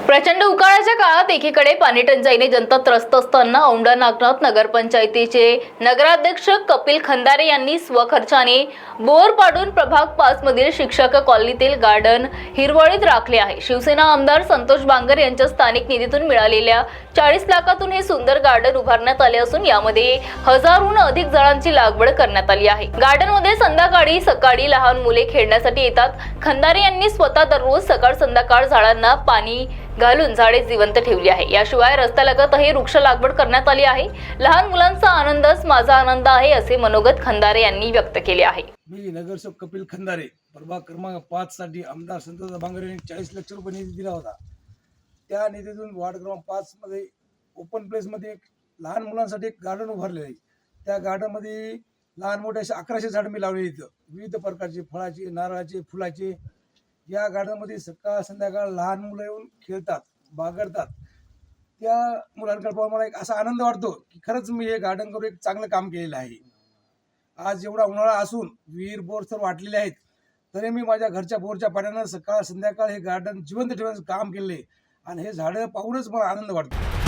प्रचंड उकाळ्याच्या काळात एकीकडे पाणी टंचाईने जनता त्रस्त असताना औंढा नागनाथ नगरपंचायतीचे नगराध्यक्ष कपिल खंदारे यांनी स्वखर्चाने बोर पाडून प्रभाग 5 मधील शिक्षक कॉलनीतील गार्डन हिरवळीत राखले आहे। शिवसेना आमदार संतोष बांगर यांच्या स्थानिक निधीतून मिळालेल्या 40 लाखातून हे सुंदर गार्डन उभारण्यात आले असून यामध्ये हजारहून अधिक झाडांची लागवड करण्यात आली आहे। गार्डन मध्ये संध्याकाळी सकाळी लहान मुले खेळण्यासाठी येतात। खंदारे यांनी स्वतः दररोज सकाळ संध्याकाळ झाडांना पाणी घालून झाडे जिवंत ठेवली आहे। याशिवाय रस्त्यालगतही वृक्ष लागवड करण्यात आली आहे। लहान मुलांचा आनंदच माझा आनंद आहे असे मनोगत खंदारे यांनी व्यक्त केले आहे। मी नगरसेवक कपिल खंदारे प्रभाग क्रमांक 5 साठी आमदार संतोष बांगर यांनी 40 लाख रुपये निधी दिला होता। त्या निधीतून वार्ड क्रमांक 5 मध्ये ओपन प्लेस मध्ये एक लहान मुलांसाठी एक गार्डन उभारले आहे। त्या गार्डन मध्ये लहान मोठे असे 1100 झाड मी लावले इथं, विविध प्रकारचे फळाचे, नारळाचे, फुलाचे। या गार्डन मध्ये सकाळ संध्याकाळ लहान मुलं येऊन खेळतात, बागडतात। त्या मुलांकडे पाहून मला एक असा आनंद वाटतो की खरंच मी हे गार्डन करून एक चांगलं काम केलेलं आहे। आज एवढा उन्हाळा असून विहीर बोर सर्व वाटलेले आहेत, तरी मी माझ्या घरच्या बोरच्या पाण्यानं सकाळ संध्याकाळ हे गार्डन जिवंत ठेवण्याचं काम केले आणि हे झाडं पाहूनच मला आनंद वाटतो।